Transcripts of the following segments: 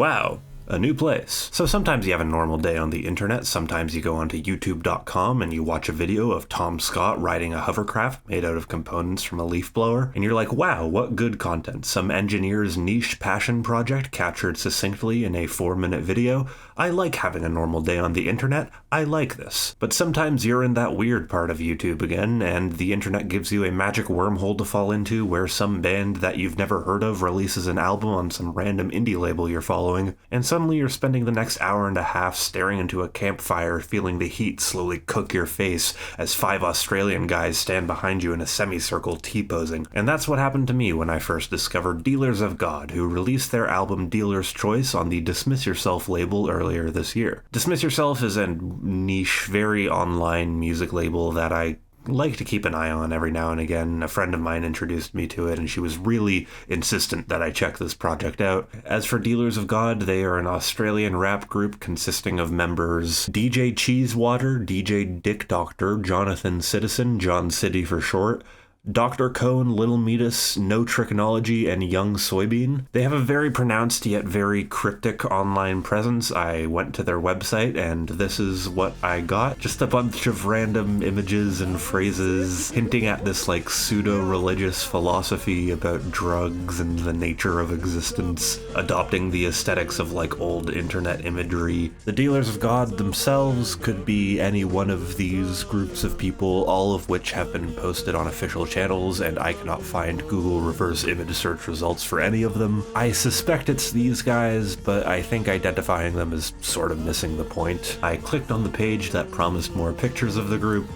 Wow, a new place. So sometimes you have a normal day on the internet, sometimes you go onto youtube.com and you watch a video of Tom Scott riding a hovercraft made out of components from a leaf blower, and you're like, wow, what good content. Some engineer's niche passion project captured succinctly in a 4-minute video. I like having a normal day on the internet. I like this. But sometimes you're in that weird part of YouTube again, and the internet gives you a magic wormhole to fall into where some band that you've never heard of releases an album on some random indie label you're following, and suddenly you're spending the next hour and a half staring into a campfire, feeling the heat slowly cook your face as 5 Australian guys stand behind you in a semicircle T-posing. And that's what happened to me when I first discovered Dealers of God, who released their album Dealer's Choice on the Dismiss Yourself label earlier this year. Dismiss Yourself is a niche, very online music label that I like to keep an eye on every now and again. A friend of mine introduced me to it, and she was really insistent that I check this project out. As for Dealers of God, they are an Australian rap group consisting of members DJ Cheesewater, DJ Dick Doctor, Jonathan Citizen, John City for short, Dr. Cone, Little Meatus, No Tricknology, and Young Soybean. They have a very pronounced yet very cryptic online presence. I went to their website and this is what I got. Just a bunch of random images and phrases hinting at this like pseudo-religious philosophy about drugs and the nature of existence, adopting the aesthetics of like old internet imagery. The Dealers of God themselves could be any one of these groups of people, all of which have been posted on official channels, and I cannot find Google reverse image search results for any of them. I suspect it's these guys, but I think identifying them is sort of missing the point. I clicked on the page that promised more pictures of the group,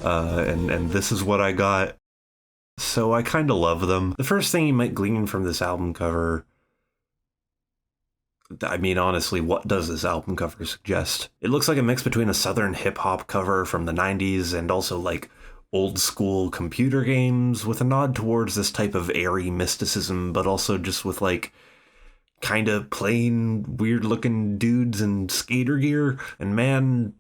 and this is what I got. So I kinda love them. The first thing you might glean from this album cover, I mean, honestly, what does this album cover suggest? It looks like a mix between a southern hip-hop cover from the 90s and also like old school computer games, with a nod towards this type of airy mysticism, but also just with like kind of plain weird looking dudes in skater gear. And man,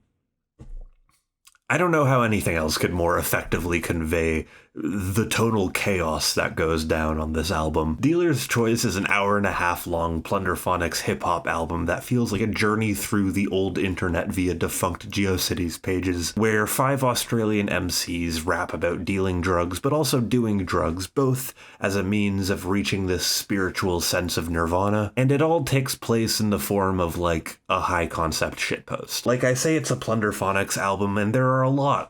I don't know how anything else could more effectively convey the total chaos that goes down on this album. Dealer's Choice is an hour-and-a-half long Plunderphonics hip-hop album that feels like a journey through the old internet via defunct GeoCities pages, where 5 Australian MCs rap about dealing drugs, but also doing drugs, both as a means of reaching this spiritual sense of nirvana, and it all takes place in the form of, like, a high-concept shitpost. Like I say, it's a Plunderphonics album, and there are a lot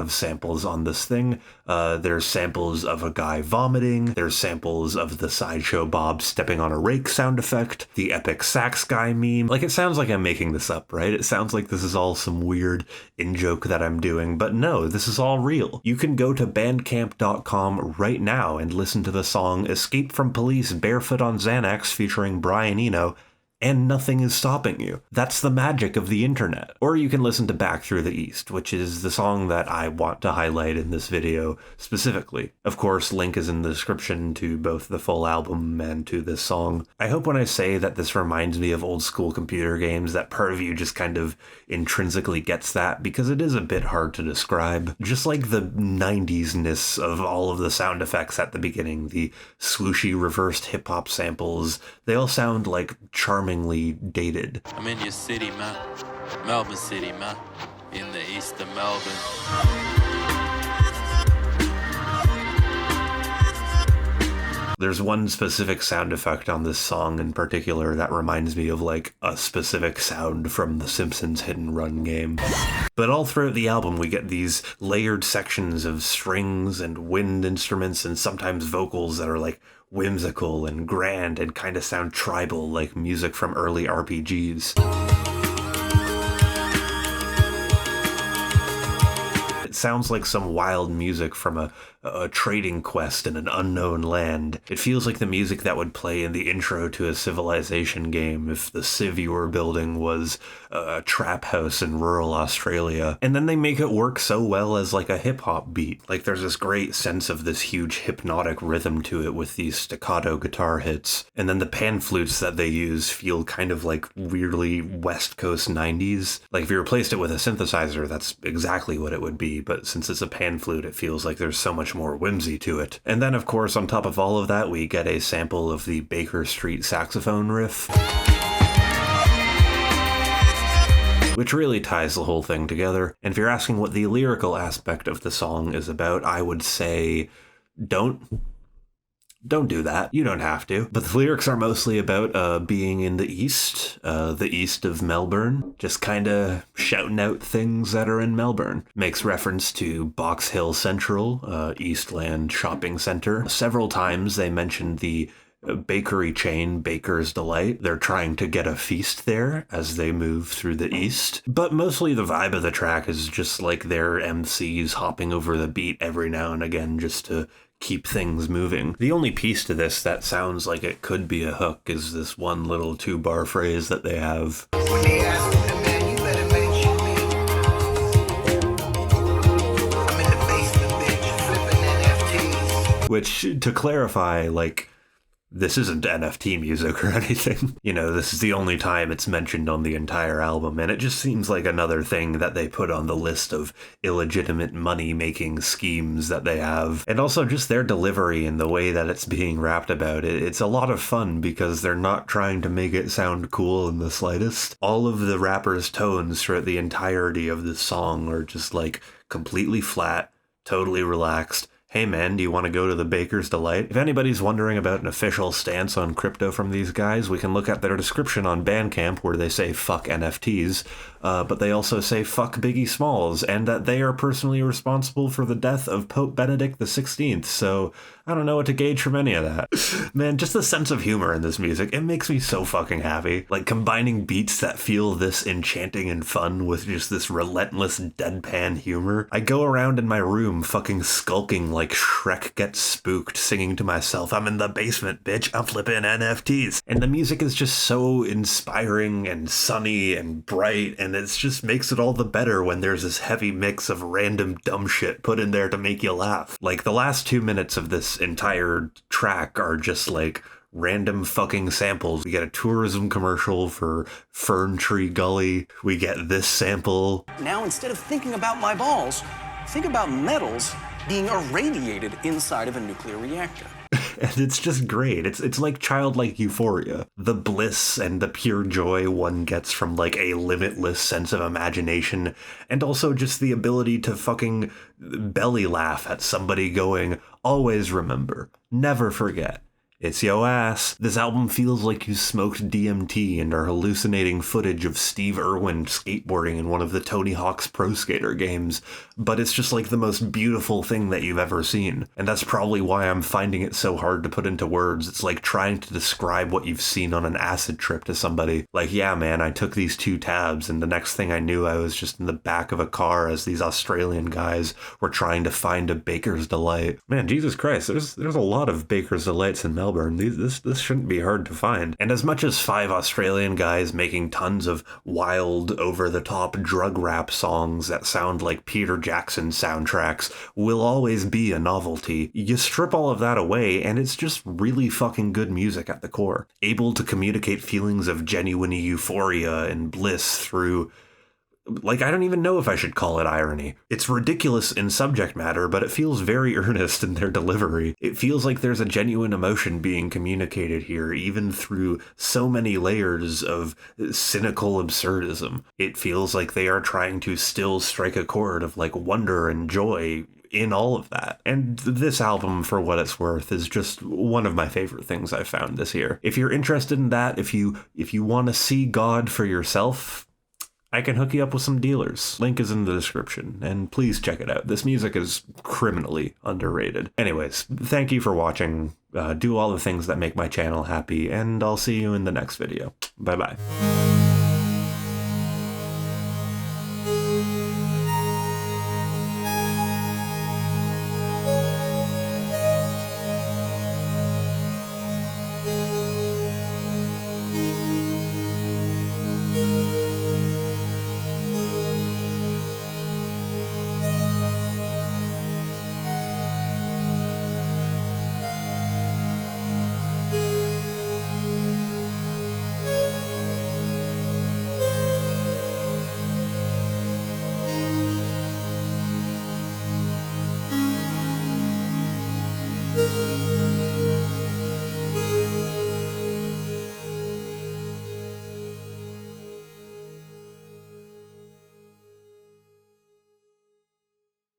of samples on this thing. There's samples of a guy vomiting, there's samples of the Sideshow Bob stepping on a rake sound effect, the epic sax guy meme. Like, it sounds like I'm making this up, right? It sounds like this is all some weird in-joke that I'm doing, but no, this is all real. You can go to bandcamp.com right now and listen to the song Escape from Police Barefoot on Xanax featuring Brian Eno, and nothing is stopping you. That's the magic of the internet. Or you can listen to Back Through the East, which is the song that I want to highlight in this video specifically. Of course, link is in the description to both the full album and to this song. I hope when I say that this reminds me of old school computer games, that part of you just kind of intrinsically gets that, because it is a bit hard to describe. Just like the 90s-ness of all of the sound effects at the beginning, the swooshy reversed hip-hop samples, they all sound like charmingly dated. I'm in your city, man. Melbourne City, man. In the east of Melbourne. There's one specific sound effect on this song in particular that reminds me of like a specific sound from the Simpsons Hit and Run game. But all throughout the album we get these layered sections of strings and wind instruments and sometimes vocals that are like whimsical and grand and kind of sound tribal, like music from early RPGs. It sounds like some wild music from a trading quest in an unknown land. It feels like the music that would play in the intro to a Civilization game if the Civ you were building was a trap house in rural Australia. And then they make it work so well as like a hip-hop beat. Like, there's this great sense of this huge hypnotic rhythm to it with these staccato guitar hits. And then the pan flutes that they use feel kind of like weirdly West Coast 90s. Like, if you replaced it with a synthesizer, that's exactly what it would be. But since it's a pan flute, it feels like there's so much more whimsy to it. And then, of course, on top of all of that, we get a sample of the Baker Street saxophone riff. which really ties the whole thing together. And if you're asking what the lyrical aspect of the song is about, I would say don't do that. You don't have to. But the lyrics are mostly about being in the east of Melbourne, just kind of shouting out things that are in Melbourne. Makes reference to Box Hill Central, Eastland Shopping Centre. Several times they mentioned the bakery chain Baker's Delight. They're trying to get a feast there as they move through the east. But mostly the vibe of the track is just like their MCs hopping over the beat every now and again just to keep things moving. The only piece to this that sounds like it could be a hook is this one little 2-bar phrase that they have. Which, to clarify, like, this isn't NFT music or anything. You know, this is the only time it's mentioned on the entire album, and it just seems like another thing that they put on the list of illegitimate money-making schemes that they have. And also just their delivery and the way that it's being rapped about. It's a lot of fun because they're not trying to make it sound cool in the slightest. All of the rappers' tones throughout the entirety of this song are just like completely flat, totally relaxed. Hey man, do you want to go to the Baker's Delight? If anybody's wondering about an official stance on crypto from these guys, we can look at their description on Bandcamp where they say fuck NFTs, but they also say fuck Biggie Smalls, and that they are personally responsible for the death of Pope Benedict XVI, so I don't know what to gauge from any of that. Man, just the sense of humor in this music, it makes me so fucking happy. Like, combining beats that feel this enchanting and fun with just this relentless deadpan humor. I go around in my room fucking skulking like Shrek Gets Spooked, singing to myself, I'm in the basement, bitch, I'm flipping NFTs. And the music is just so inspiring and sunny and bright, and it just makes it all the better when there's this heavy mix of random dumb shit put in there to make you laugh. Like, the last 2 minutes of this entire track are just like random fucking samples. We get a tourism commercial for Fern Tree Gully. We get this sample. Now, instead of thinking about my balls, think about metals being irradiated inside of a nuclear reactor. And it's just great. It's like childlike euphoria. The bliss and the pure joy one gets from like a limitless sense of imagination, and also just the ability to fucking belly laugh at somebody going, always remember, never forget. It's yo ass. This album feels like you smoked DMT and are hallucinating footage of Steve Irwin skateboarding in one of the Tony Hawk's Pro Skater games, but it's just like the most beautiful thing that you've ever seen. And that's probably why I'm finding it so hard to put into words. It's like trying to describe what you've seen on an acid trip to somebody. Like, yeah, man, I took these 2 tabs, and the next thing I knew, I was just in the back of a car as these Australian guys were trying to find a Baker's Delight. Man, Jesus Christ, there's a lot of Baker's Delights in Melbourne. This shouldn't be hard to find. And as much as 5 Australian guys making tons of wild, over-the-top drug rap songs that sound like Peter Jackson soundtracks will always be a novelty, you strip all of that away and it's just really fucking good music at the core. Able to communicate feelings of genuine euphoria and bliss through, like, I don't even know if I should call it irony. It's ridiculous in subject matter, but it feels very earnest in their delivery. It feels like there's a genuine emotion being communicated here, even through so many layers of cynical absurdism. It feels like they are trying to still strike a chord of, like, wonder and joy in all of that. And this album, for what it's worth, is just one of my favorite things I've found this year. If you're interested in that, if you want to see God for yourself, I can hook you up with some dealers. Link is in the description, and please check it out. This music is criminally underrated. Anyways, thank you for watching. Do all the things that make my channel happy, and I'll see you in the next video. Bye-bye.